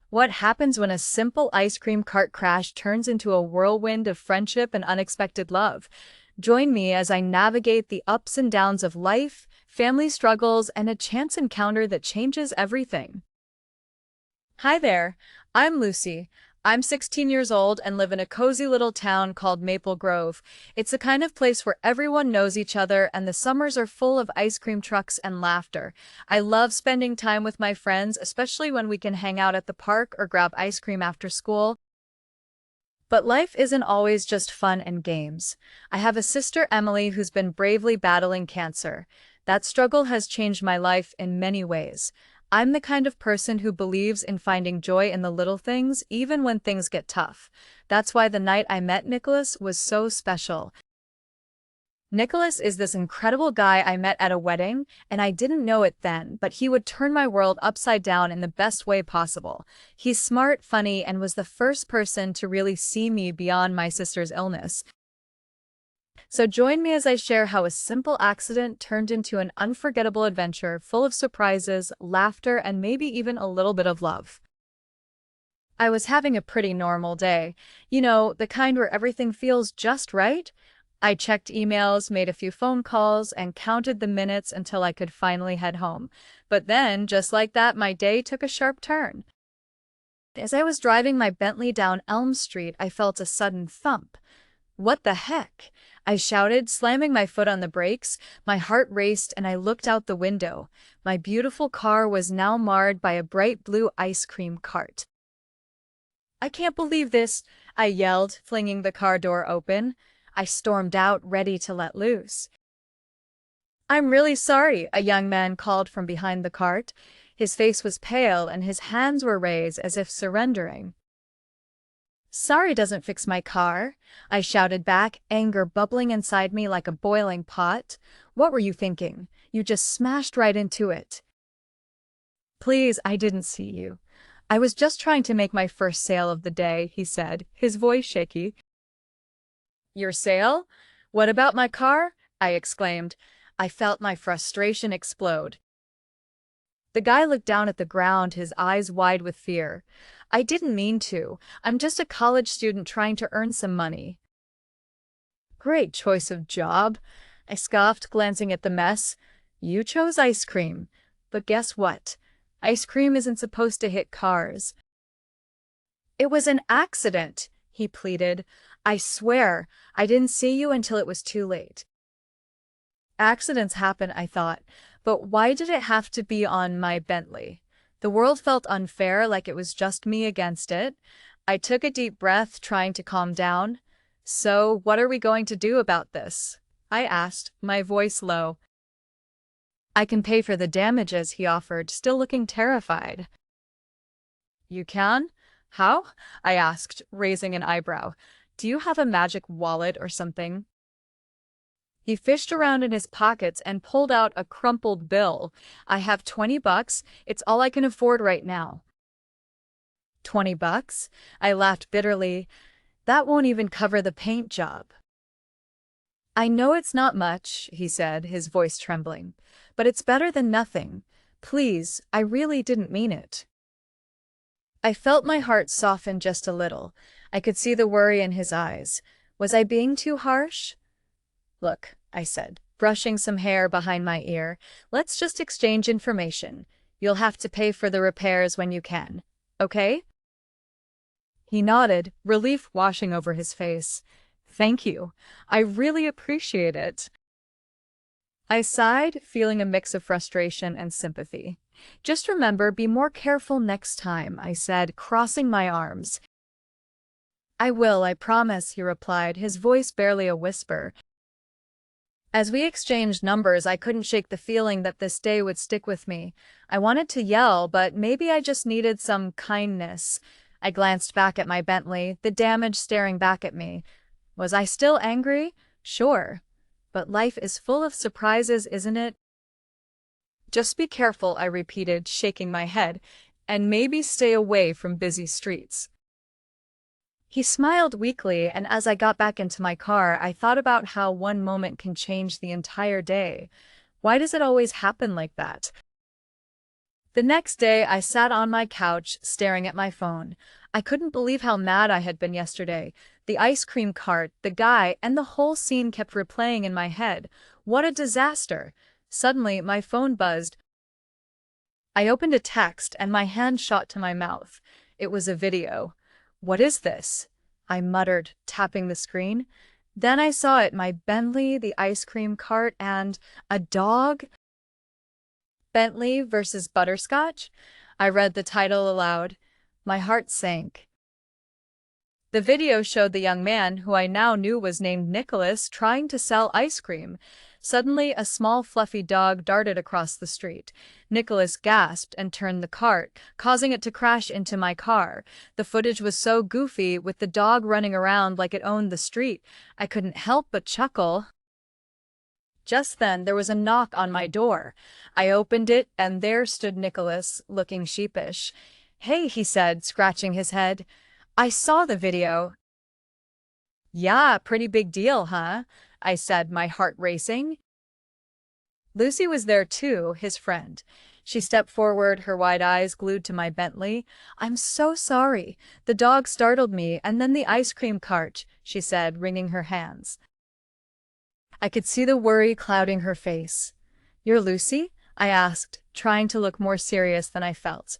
What happens when a simple ice cream cart crash turns into a whirlwind of friendship and unexpected love? Join me as I navigate the ups and downs of life, family struggles, and a chance encounter that changes everything. Hi there, I'm Lucy. I'm 16 years old and live in a cozy little town called Maple Grove. It's the kind of place where everyone knows each other and the summers are full of ice cream trucks and laughter. I love spending time with my friends, especially when we can hang out at the park or grab ice cream after school. But life isn't always just fun and games. I have a sister, Emily, who's been bravely battling cancer. That struggle has changed my life in many ways. I'm the kind of person who believes in finding joy in the little things, even when things get tough. That's why the night I met Nicholas was so special. Nicholas is this incredible guy I met at a wedding, and I didn't know it then, but he would turn my world upside down in the best way possible. He's smart, funny, and was the first person to really see me beyond my sister's illness. So join me as I share how a simple accident turned into an unforgettable adventure full of surprises, laughter, and maybe even a little bit of love. I was having a pretty normal day. You know, the kind where everything feels just right. I checked emails, made a few phone calls, and counted the minutes until I could finally head home. But then, just like that, my day took a sharp turn. As I was driving my Bentley down Elm Street, I felt a sudden thump. What the heck? I shouted, slamming my foot on the brakes. My heart raced and I looked out the window. My beautiful car was now marred by a bright blue ice cream cart. I can't believe this, I yelled, flinging the car door open. I stormed out, ready to let loose. I'm really sorry, a young man called from behind the cart. His face was pale and his hands were raised as if surrendering. Sorry doesn't fix my car, I shouted back, anger bubbling inside me like a boiling pot. What were you thinking? You just smashed right into it. Please, I didn't see you. I was just trying to make my first sale of the day, he said, his voice shaky. Your sale? What about my car? I exclaimed. I felt my frustration explode. The guy looked down at the ground, his eyes wide with fear. I didn't mean to. I'm just a college student trying to earn some money. Great choice of job, I scoffed, glancing at the mess. You chose ice cream. But guess what? Ice cream isn't supposed to hit cars. It was an accident, he pleaded. I swear, I didn't see you until it was too late. Accidents happen, I thought, but why did it have to be on my Bentley? The world felt unfair, like it was just me against it. I took a deep breath, trying to calm down. So, what are we going to do about this? I asked, my voice low. I can pay for the damages, he offered, still looking terrified. You can? How? I asked, raising an eyebrow. Do you have a magic wallet or something? He fished around in his pockets and pulled out a crumpled bill. I have $20. It's all I can afford right now. $20? I laughed bitterly. That won't even cover the paint job. I know it's not much, he said, his voice trembling, but it's better than nothing. Please, I really didn't mean it. I felt my heart soften just a little. I could see the worry in his eyes. Was I being too harsh? Look, I said, brushing some hair behind my ear, let's just exchange information. You'll have to pay for the repairs when you can, okay? He nodded, relief washing over his face. Thank you. I really appreciate it. I sighed, feeling a mix of frustration and sympathy. Just remember, be more careful next time, I said, crossing my arms. I will, I promise, he replied, his voice barely a whisper. As we exchanged numbers, I couldn't shake the feeling that this day would stick with me. I wanted to yell, but maybe I just needed some kindness. I glanced back at my Bentley, the damage staring back at me. Was I still angry? Sure. But life is full of surprises, isn't it? Just be careful, I repeated, shaking my head, and maybe stay away from busy streets. He smiled weakly, and as I got back into my car, I thought about how one moment can change the entire day. Why does it always happen like that? The next day, I sat on my couch, staring at my phone. I couldn't believe how mad I had been yesterday. The ice cream cart, the guy, and the whole scene kept replaying in my head. What a disaster! Suddenly, my phone buzzed. I opened a text, and my hand shot to my mouth. It was a video. "What is this?" I muttered, tapping the screen. Then I saw it, my Bentley, the ice cream cart, and a dog. Bentley versus Butterscotch? I read the title aloud. My heart sank. The video showed the young man, who I now knew was named Nicholas, trying to sell ice cream. Suddenly, a small fluffy dog darted across the street. Nicholas gasped and turned the cart, causing it to crash into my car. The footage was so goofy, with the dog running around like it owned the street. I couldn't help but chuckle. Just then, there was a knock on my door. I opened it, and there stood Nicholas, looking sheepish. "Hey," he said, scratching his head. "I saw the video." "Yeah, pretty big deal, huh?" I said, my heart racing. Lucy was there too, his friend. She stepped forward, her wide eyes glued to my Bentley. "I'm so sorry. The dog startled me, and then the ice cream cart," she said, wringing her hands. I could see the worry clouding her face. "You're Lucy?" I asked, trying to look more serious than I felt.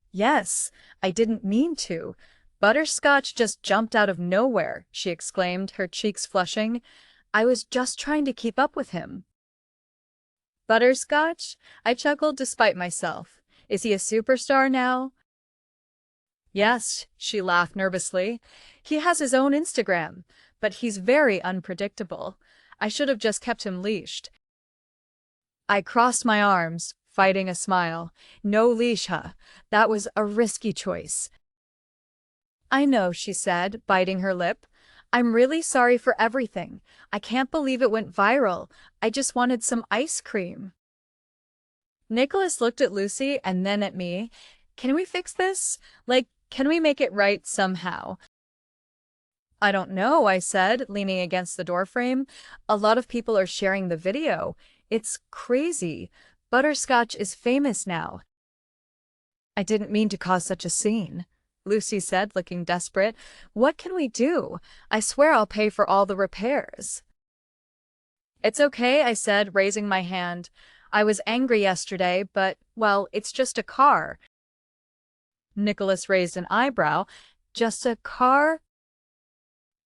"Yes, I didn't mean to. Butterscotch just jumped out of nowhere," she exclaimed, her cheeks flushing. "I was just trying to keep up with him." "Butterscotch?" I chuckled despite myself. "Is he a superstar now?" "Yes," she laughed nervously. "He has his own Instagram, but he's very unpredictable. I should have just kept him leashed." I crossed my arms, fighting a smile. "No leash, huh? That was a risky choice." "I know," she said, biting her lip. "I'm really sorry for everything. I can't believe it went viral. I just wanted some ice cream." Nicholas looked at Lucy and then at me. "Can we fix this? Like, can we make it right somehow?" "I don't know," I said, leaning against the doorframe. "A lot of people are sharing the video. It's crazy. Butterscotch is famous now." "I didn't mean to cause such a scene," Lucy said, looking desperate. "What can we do? I swear I'll pay for all the repairs." "It's okay," I said, raising my hand. "I was angry yesterday, but, well, it's just a car." Nicholas raised an eyebrow. "Just a car?"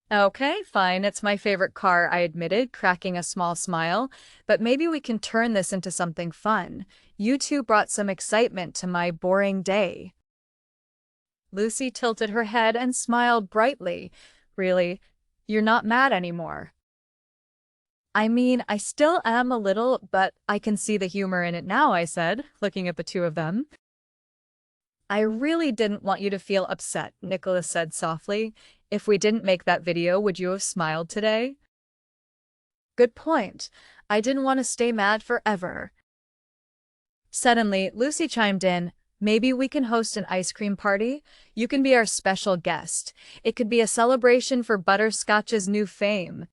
"Okay, fine, it's my favorite car," I admitted, cracking a small smile. "But maybe we can turn this into something fun. You two brought some excitement to my boring day." Lucy tilted her head and smiled brightly. "Really? You're not mad anymore?" "I mean, I still am a little, but I can see the humor in it now," I said, looking at the two of them. "I really didn't want you to feel upset," Nicholas said softly. "If we didn't make that video, would you have smiled today?" "Good point. I didn't want to stay mad forever." Suddenly, Lucy chimed in. "Maybe we can host an ice cream party? You can be our special guest. It could be a celebration for Butterscotch's new fame."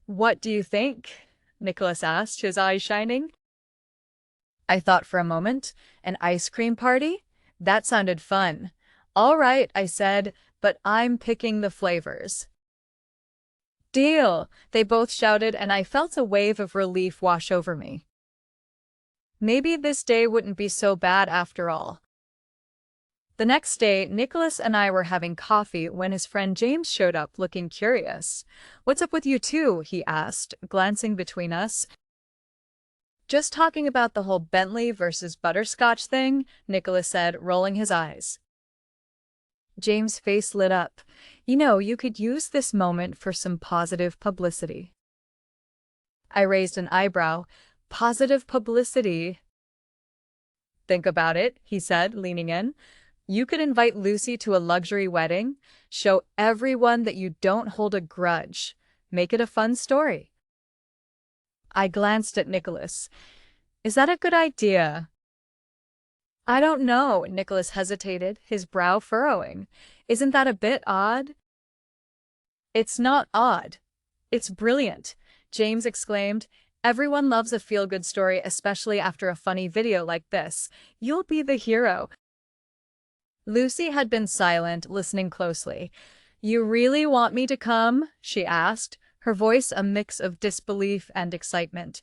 "What do you think?" Nicholas asked, his eyes shining. I thought for a moment. An ice cream party? That sounded fun. "All right," I said, "but I'm picking the flavors." "Deal!" they both shouted, and I felt a wave of relief wash over me. Maybe this day wouldn't be so bad after all. The next day, Nicholas and I were having coffee when his friend James showed up looking curious. "What's up with you two?" he asked, glancing between us. "Just talking about the whole Bentley versus Butterscotch thing," Nicholas said, rolling his eyes. James' face lit up. "You know, you could use this moment for some positive publicity." I raised an eyebrow. "Positive publicity?" "Think about it," he said, leaning in. "You could invite Lucy to a luxury wedding, show everyone that you don't hold a grudge, make it a fun story." I glanced at Nicholas. "Is that a good idea?" "I don't know," Nicholas hesitated, his brow furrowing. "Isn't that a bit odd?" "It's not odd. It's brilliant," James exclaimed. Everyone loves a feel-good story, especially after a funny video like this. You'll be the hero. Lucy had been silent, listening closely. You really want me to come? She asked, her voice a mix of disbelief and excitement.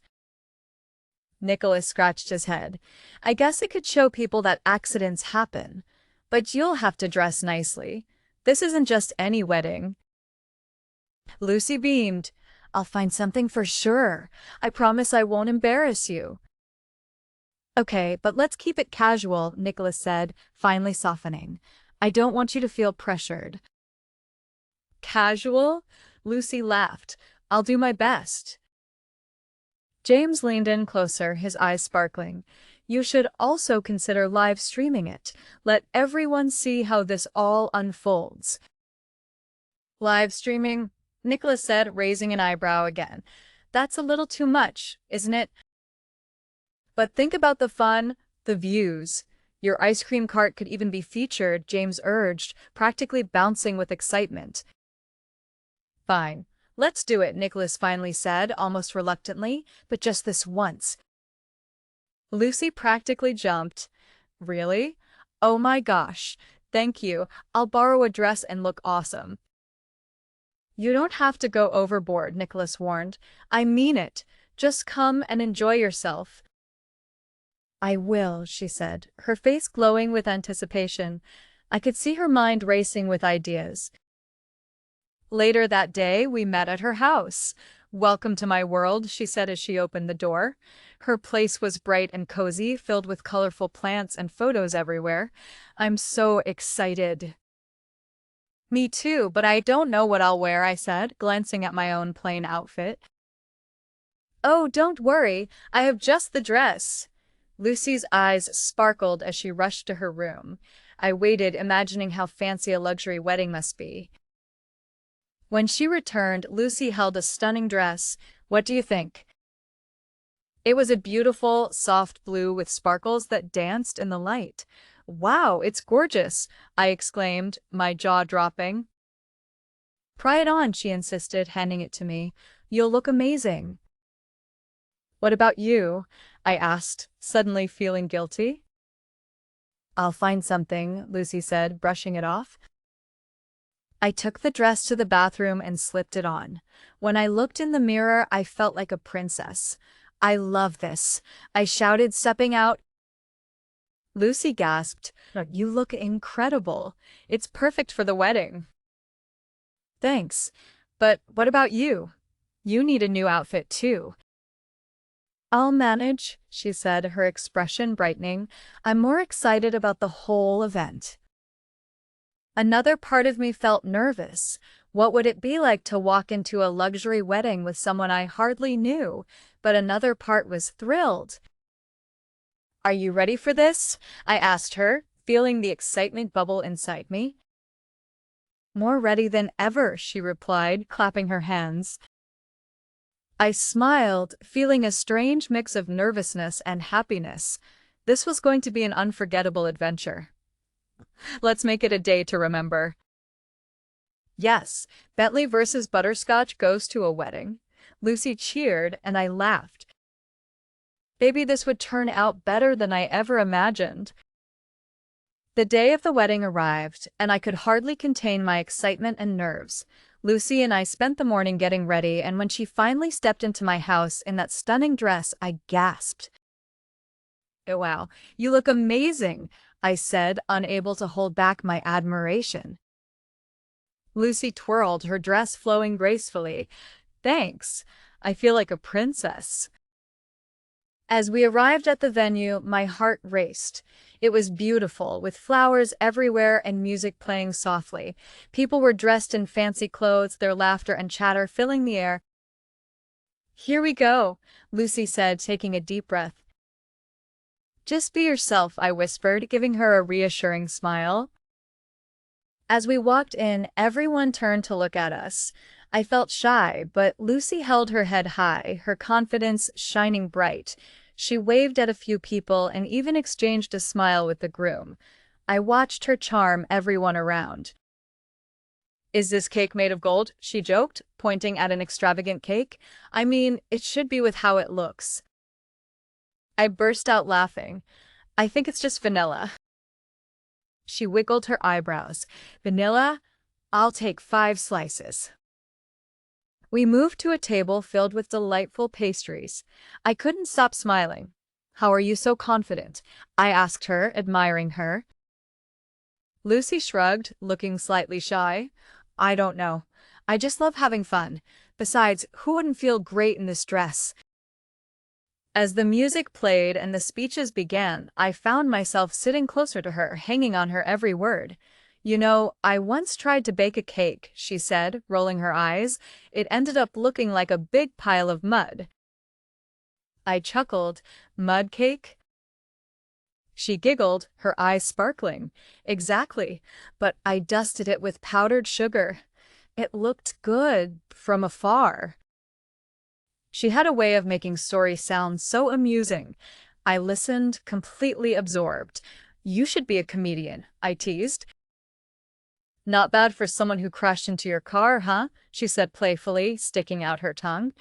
Nicholas scratched his head. I guess it could show people that accidents happen. But you'll have to dress nicely. This isn't just any wedding. Lucy beamed. I'll find something for sure. I promise I won't embarrass you. Okay, but let's keep it casual, Nicholas said, finally softening. I don't want you to feel pressured. Casual? Lucy laughed. I'll do my best. James leaned in closer, his eyes sparkling. You should also consider live streaming it. Let everyone see how this all unfolds. Live streaming? Nicholas said, raising an eyebrow again. That's a little too much, isn't it? But think about the fun, the views. Your ice cream cart could even be featured, James urged, practically bouncing with excitement. Fine. Let's do it, Nicholas finally said, almost reluctantly, but just this once. Lucy practically jumped. Really? Oh my gosh. Thank you. I'll borrow a dress and look awesome. You don't have to go overboard, Nicholas warned. I mean it. Just come and enjoy yourself. I will, she said, her face glowing with anticipation. I could see her mind racing with ideas. Later that day, we met at her house. Welcome to my world, she said as she opened the door. Her place was bright and cozy, filled with colorful plants and photos everywhere. I'm so excited. Me too, but I don't know what I'll wear, I said, glancing at my own plain outfit. Oh, don't worry, I have just the dress. Lucy's eyes sparkled as she rushed to her room. I waited, imagining how fancy a luxury wedding must be. When she returned, Lucy held a stunning dress. What do you think? It was a beautiful, soft blue with sparkles that danced in the light. Wow, it's gorgeous, I exclaimed, my jaw dropping. Try it on, she insisted, handing it to me. You'll look amazing. What about you? I asked, suddenly feeling guilty. I'll find something, Lucy said, brushing it off. I took the dress to the bathroom and slipped it on. When I looked in the mirror, I felt like a princess. I love this, I shouted, stepping out. Lucy gasped, You look incredible. It's perfect for the wedding. Thanks. But what about you? You need a new outfit too. I'll manage, she said, her expression brightening. I'm more excited about the whole event. Another part of me felt nervous. What would it be like to walk into a luxury wedding with someone I hardly knew? But another part was thrilled. Are you ready for this? I asked her, feeling the excitement bubble inside me. More ready than ever, she replied, clapping her hands. I smiled, feeling a strange mix of nervousness and happiness. This was going to be an unforgettable adventure. Let's make it a day to remember. Yes, Bentley versus Butterscotch goes to a wedding. Lucy cheered, and I laughed. Baby, this would turn out better than I ever imagined. The day of the wedding arrived, and I could hardly contain my excitement and nerves. Lucy and I spent the morning getting ready, and when she finally stepped into my house in that stunning dress, I gasped. Oh, wow, you look amazing, I said, unable to hold back my admiration. Lucy twirled, her dress flowing gracefully. Thanks. I feel like a princess. As we arrived at the venue, my heart raced. It was beautiful, with flowers everywhere and music playing softly. People were dressed in fancy clothes, their laughter and chatter filling the air. Here we go, Lucy said, taking a deep breath. Just be yourself, I whispered, giving her a reassuring smile. As we walked in, everyone turned to look at us. I felt shy, but Lucy held her head high, her confidence shining bright. She waved at a few people and even exchanged a smile with the groom. I watched her charm everyone around. Is this cake made of gold? She joked, pointing at an extravagant cake. I mean, it should be with how it looks. I burst out laughing. I think it's just vanilla. She wiggled her eyebrows. Vanilla? I'll take 5 slices. We moved to a table filled with delightful pastries. I couldn't stop smiling. How are you so confident? I asked her, admiring her. Lucy shrugged, looking slightly shy. I don't know. I just love having fun. Besides, who wouldn't feel great in this dress? As the music played and the speeches began, I found myself sitting closer to her, hanging on her every word. You know, I once tried to bake a cake, she said, rolling her eyes. It ended up looking like a big pile of mud. I chuckled. Mud cake? She giggled, her eyes sparkling. Exactly, but I dusted it with powdered sugar. It looked good from afar. She had a way of making stories sound so amusing. I listened, completely absorbed. You should be a comedian, I teased. Not bad for someone who crashed into your car, huh? She said playfully, sticking out her tongue.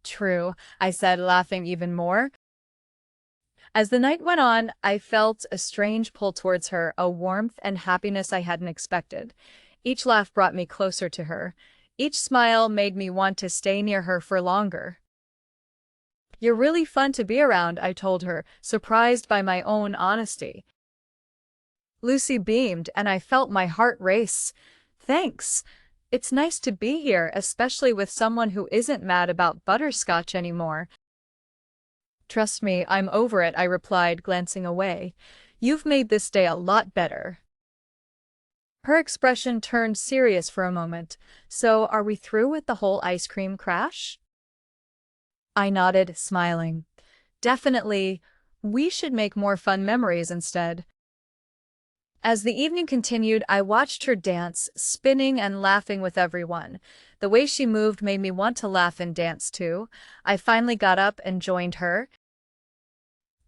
True, I said, laughing even more. As the night went on, I felt a strange pull towards her, a warmth and happiness I hadn't expected. Each laugh brought me closer to her. Each smile made me want to stay near her for longer. You're really fun to be around, I told her, surprised by my own honesty. Lucy beamed, and I felt my heart race. Thanks. It's nice to be here, especially with someone who isn't mad about butterscotch anymore. Trust me, I'm over it, I replied, glancing away. You've made this day a lot better. Her expression turned serious for a moment. So, are we through with the whole ice cream crash? I nodded, smiling. Definitely. We should make more fun memories instead. As the evening continued, I watched her dance, spinning and laughing with everyone. The way she moved made me want to laugh and dance too. I finally got up and joined her.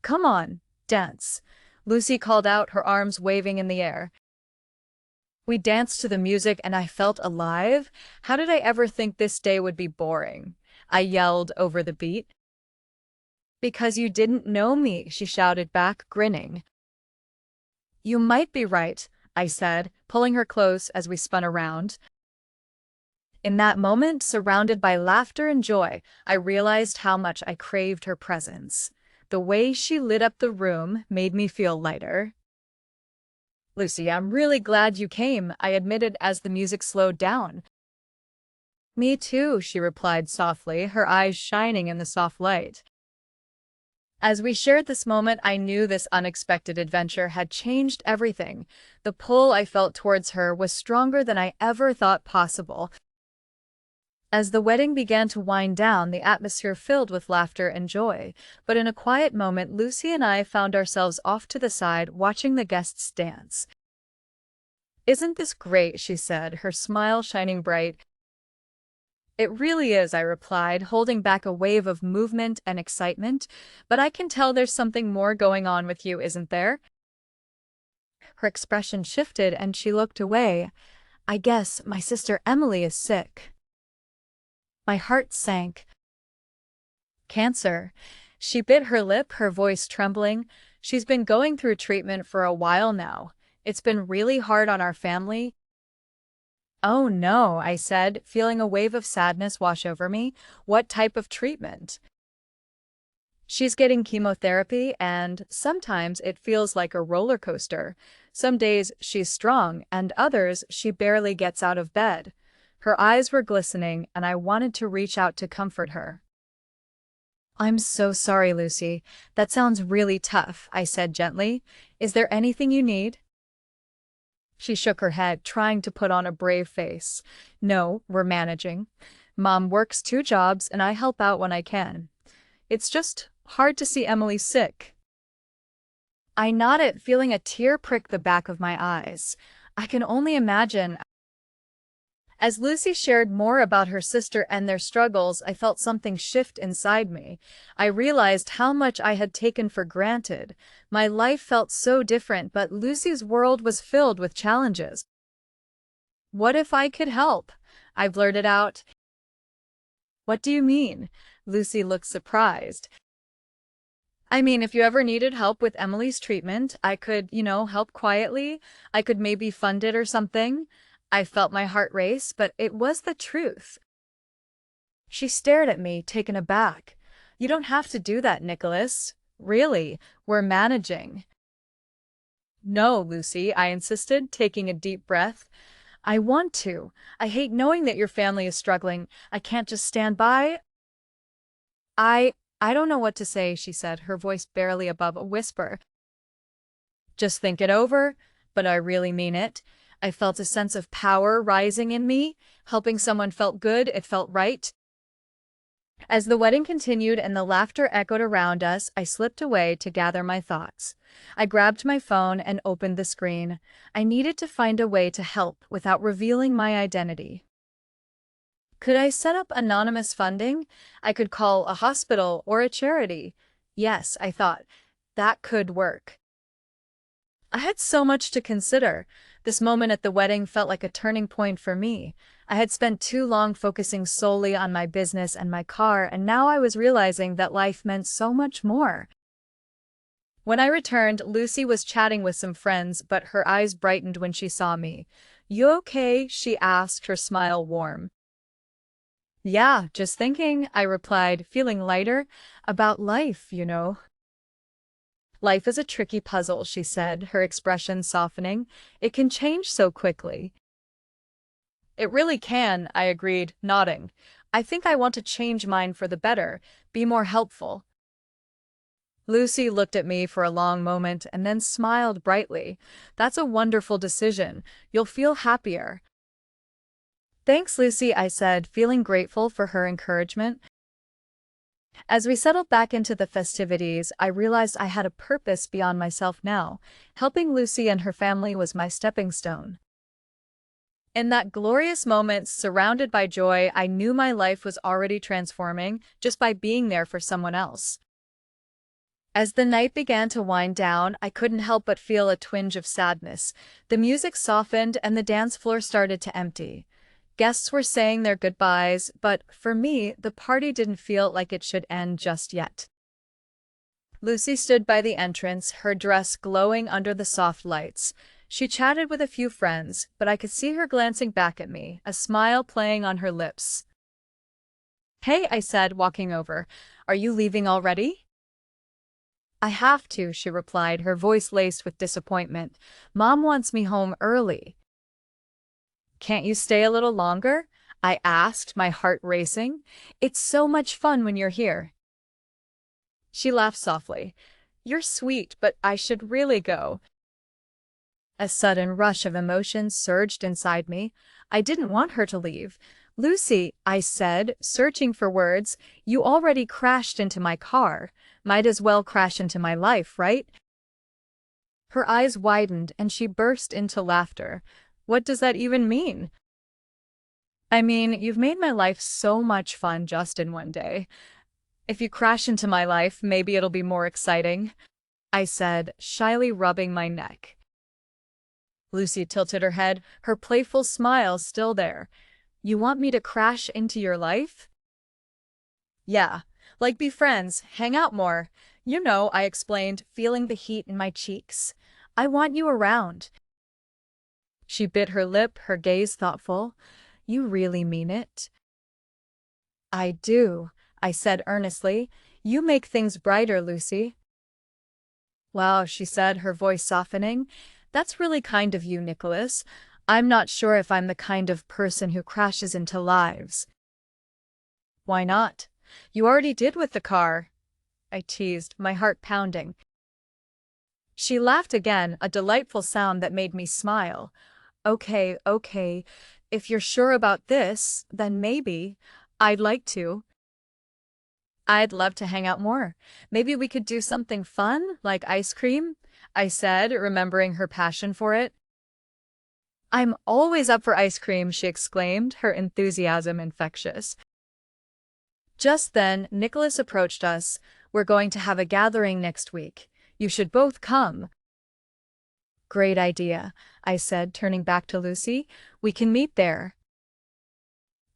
Come on, dance, Lucy called out, her arms waving in the air. We danced to the music and I felt alive. How did I ever think this day would be boring? I yelled over the beat. Because you didn't know me, she shouted back, grinning. You might be right, I said, pulling her close as we spun around. In that moment, surrounded by laughter and joy, I realized how much I craved her presence. The way she lit up the room made me feel lighter. Lucy, I'm really glad you came, I admitted as the music slowed down. Me too, she replied softly, her eyes shining in the soft light. As we shared this moment, I knew this unexpected adventure had changed everything. The pull I felt towards her was stronger than I ever thought possible. As the wedding began to wind down, the atmosphere filled with laughter and joy. But in a quiet moment, Lucy and I found ourselves off to the side, watching the guests dance. Isn't this great? She said, her smile shining bright. It really is, I replied, holding back a wave of movement and excitement. But I can tell there's something more going on with you, isn't there? Her expression shifted and she looked away. I guess my sister Emily is sick. My heart sank. Cancer. She bit her lip, her voice trembling. She's been going through treatment for a while now. It's been really hard on our family. Oh no, I said, feeling a wave of sadness wash over me. What type of treatment? She's getting chemotherapy, and sometimes it feels like a roller coaster. Some days she's strong, and others she barely gets out of bed. Her eyes were glistening, and I wanted to reach out to comfort her. I'm so sorry, Lucy. That sounds really tough, I said gently. Is there anything you need? She shook her head, trying to put on a brave face. No, we're managing. Mom works 2 jobs and I help out when I can. It's just hard to see Emily sick. I nodded, feeling a tear prick the back of my eyes. I can only imagine. As Lucy shared more about her sister and their struggles, I felt something shift inside me. I realized how much I had taken for granted. My life felt so different, but Lucy's world was filled with challenges. What if I could help? I blurted out. What do you mean? Lucy looked surprised. I mean, if you ever needed help with Emily's treatment, I could, help quietly. I could maybe fund it or something. I felt my heart race, but it was the truth. She stared at me, taken aback. You don't have to do that, Nicholas. Really, we're managing. No, Lucy, I insisted, taking a deep breath. I want to. I hate knowing that your family is struggling. I can't just stand by. I I don't know what to say, she said, her voice barely above a whisper. Just think it over, but I really mean it. I felt a sense of power rising in me. Helping someone felt good, it felt right. As the wedding continued and the laughter echoed around us, I slipped away to gather my thoughts. I grabbed my phone and opened the screen. I needed to find a way to help without revealing my identity. Could I set up anonymous funding? I could call a hospital or a charity. Yes, I thought, that could work. I had so much to consider. This moment at the wedding felt like a turning point for me. I had spent too long focusing solely on my business and my car, and now I was realizing that life meant so much more. When I returned, Lucy was chatting with some friends, but her eyes brightened when she saw me. You okay? She asked, her smile warm. Yeah, just thinking, I replied, feeling lighter. About life. Life is a tricky puzzle, she said, her expression softening. It can change so quickly. It really can, I agreed, nodding. I think I want to change mine for the better, be more helpful. Lucy looked at me for a long moment and then smiled brightly. That's a wonderful decision. You'll feel happier. Thanks, Lucy, I said, feeling grateful for her encouragement. As we settled back into the festivities, I realized I had a purpose beyond myself now. Helping Lucy and her family was my stepping stone. In that glorious moment, surrounded by joy, I knew my life was already transforming just by being there for someone else. As the night began to wind down, I couldn't help but feel a twinge of sadness. The music softened and the dance floor started to empty. Guests were saying their goodbyes, but for me, the party didn't feel like it should end just yet. Lucy stood by the entrance, her dress glowing under the soft lights. She chatted with a few friends, but I could see her glancing back at me, a smile playing on her lips. Hey, I said, walking over. Are you leaving already? I have to, she replied, her voice laced with disappointment. Mom wants me home early. Can't you stay a little longer? I asked, my heart racing. It's so much fun when you're here. She laughed softly. You're sweet, but I should really go. A sudden rush of emotion surged inside me. I didn't want her to leave. Lucy, I said, searching for words, you already crashed into my car. Might as well crash into my life, right? Her eyes widened and she burst into laughter. What does that even mean? I mean, you've made my life so much fun just in one day. If you crash into my life, maybe it'll be more exciting, I said, shyly rubbing my neck. Lucy tilted her head, her playful smile still there. You want me to crash into your life? Yeah, like be friends, hang out more. I explained, feeling the heat in my cheeks. I want you around. She bit her lip, her gaze thoughtful. You really mean it? I do, I said earnestly. You make things brighter, Lucy. Wow, she said, her voice softening. That's really kind of you, Nicholas. I'm not sure if I'm the kind of person who crashes into lives. Why not? You already did with the car, I teased, my heart pounding. She laughed again, a delightful sound that made me smile. Okay, if you're sure about this, then maybe. I'd like to. I'd love to hang out more. Maybe we could do something fun, like ice cream, I said, remembering her passion for it. I'm always up for ice cream, she exclaimed, her enthusiasm infectious. Just then, Nicholas approached us. We're going to have a gathering next week. You should both come. Great idea, I said, turning back to Lucy. We can meet there.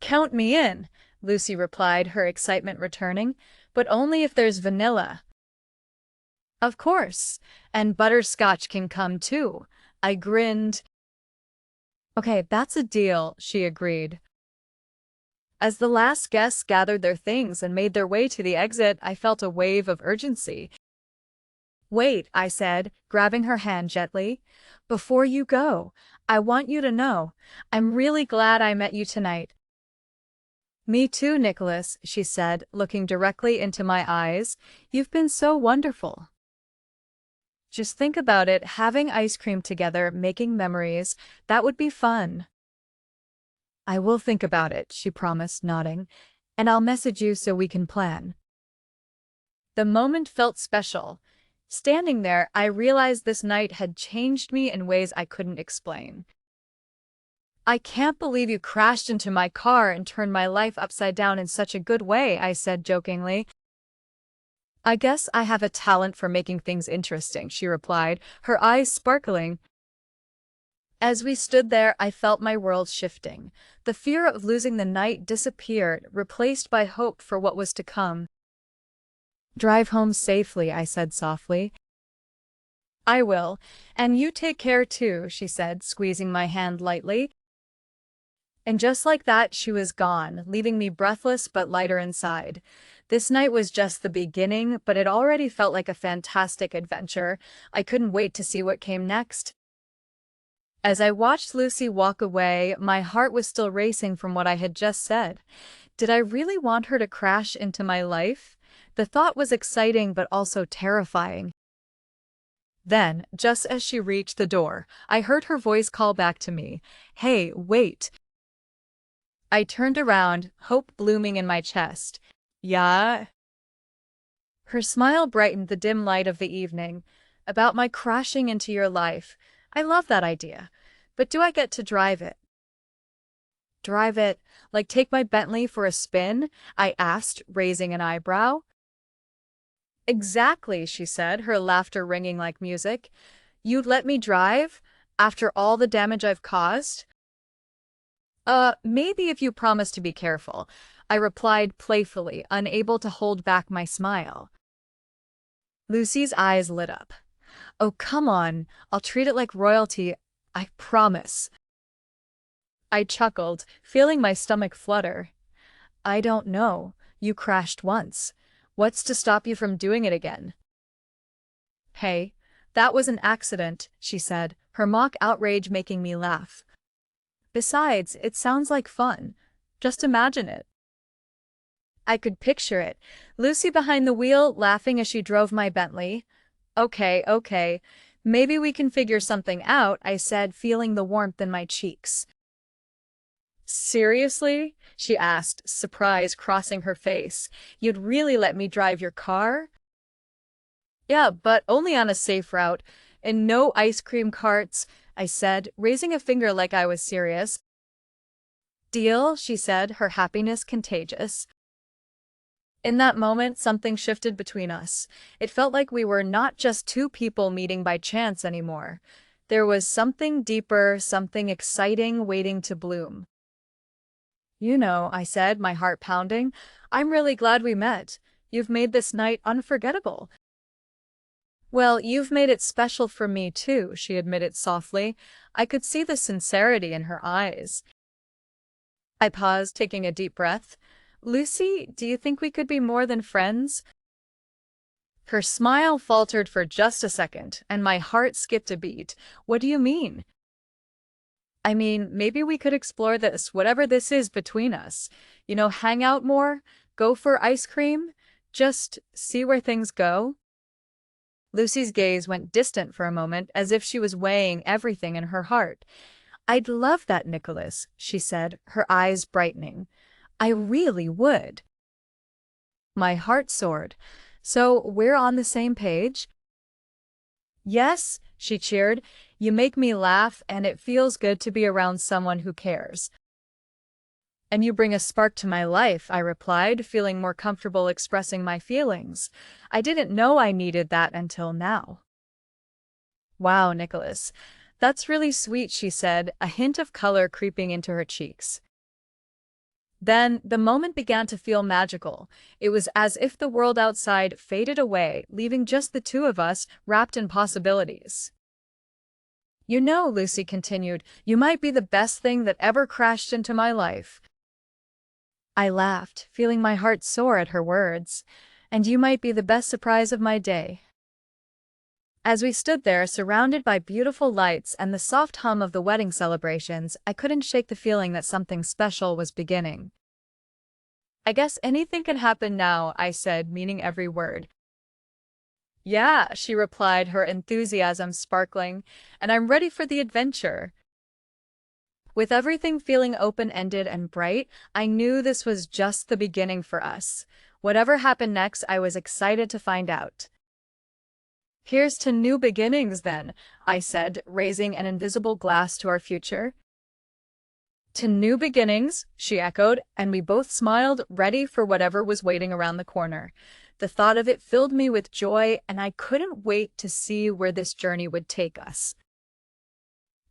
Count me in, Lucy replied, her excitement returning, but only if there's vanilla. Of course, and butterscotch can come too. I grinned. Okay, that's a deal, she agreed. As the last guests gathered their things and made their way to the exit, I felt a wave of urgency. Wait, I said, grabbing her hand gently. Before you go, I want you to know, I'm really glad I met you tonight. Me too, Nicholas, she said, looking directly into my eyes. You've been so wonderful. Just think about it, having ice cream together, making memories, that would be fun. I will think about it, she promised, nodding, and I'll message you so we can plan. The moment felt special. Standing there, I realized this night had changed me in ways I couldn't explain. I can't believe you crashed into my car and turned my life upside down in such a good way, I said jokingly. I guess I have a talent for making things interesting, she replied, her eyes sparkling. As we stood there, I felt my world shifting. The fear of losing the night disappeared, replaced by hope for what was to come. Drive home safely, I said softly. I will, and you take care too, she said, squeezing my hand lightly. And just like that, she was gone, leaving me breathless but lighter inside. This night was just the beginning, but it already felt like a fantastic adventure. I couldn't wait to see what came next. As I watched Lucy walk away, my heart was still racing from what I had just said. Did I really want her to crash into my life? The thought was exciting but also terrifying. Then, just as she reached the door, I heard her voice call back to me. Hey, wait. I turned around, hope blooming in my chest. Yeah? Her smile brightened the dim light of the evening. About my crashing into your life. I love that idea. But do I get to drive it? Drive it? Like take my Bentley for a spin? I asked, raising an eyebrow. Exactly, she said, her laughter ringing like music. You'd let me drive? After all the damage I've caused? Maybe if you promise to be careful, I replied playfully, unable to hold back my smile. Lucy's eyes lit up. Oh, come on, I'll treat it like royalty, I promise. I chuckled, feeling my stomach flutter. I don't know, you crashed once. What's to stop you from doing it again? Hey, that was an accident, she said, her mock outrage making me laugh. Besides, it sounds like fun. Just imagine it. I could picture it. Lucy behind the wheel, laughing as she drove my Bentley. Okay. Maybe we can figure something out, I said, feeling the warmth in my cheeks. Seriously? She asked, surprise crossing her face. You'd really let me drive your car? Yeah, but only on a safe route, and no ice cream carts, I said, raising a finger like I was serious. Deal, she said, her happiness contagious. In that moment, something shifted between us. It felt like we were not just two people meeting by chance anymore. There was something deeper, something exciting waiting to bloom. You know, I said, my heart pounding, I'm really glad we met. You've made this night unforgettable. Well, you've made it special for me too, she admitted softly. I could see the sincerity in her eyes. I paused, taking a deep breath. Lucy, do you think we could be more than friends? Her smile faltered for just a second, and my heart skipped a beat. What do you mean? I mean, maybe we could explore this, whatever this is between us. You know, hang out more, go for ice cream, just see where things go. Lucy's gaze went distant for a moment, as if she was weighing everything in her heart. I'd love that, Nicholas, she said, her eyes brightening. I really would. My heart soared. So we're on the same page? Yes, she cheered. You make me laugh, and it feels good to be around someone who cares. And you bring a spark to my life, I replied, feeling more comfortable expressing my feelings. I didn't know I needed that until now. Wow, Nicholas. That's really sweet, she said, a hint of color creeping into her cheeks. Then, the moment began to feel magical. It was as if the world outside faded away, leaving just the two of us, wrapped in possibilities. You know, Lucy continued, you might be the best thing that ever crashed into my life. I laughed, feeling my heart soar at her words. And you might be the best surprise of my day. As we stood there, surrounded by beautiful lights and the soft hum of the wedding celebrations, I couldn't shake the feeling that something special was beginning. I guess anything can happen now, I said, meaning every word. Yeah, she replied, her enthusiasm sparkling, and I'm ready for the adventure. With everything feeling open-ended and bright, I knew this was just the beginning for us. Whatever happened next, I was excited to find out. Here's to new beginnings then, I said, raising an invisible glass to our future. To new beginnings, she echoed, and we both smiled, ready for whatever was waiting around the corner. The thought of it filled me with joy, and I couldn't wait to see where this journey would take us.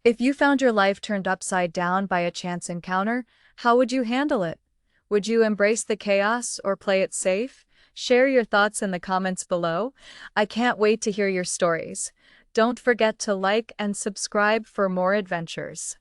If you found your life turned upside down by a chance encounter, how would you handle it? Would you embrace the chaos or play it safe? Share your thoughts in the comments below. I can't wait to hear your stories. Don't forget to like and subscribe for more adventures.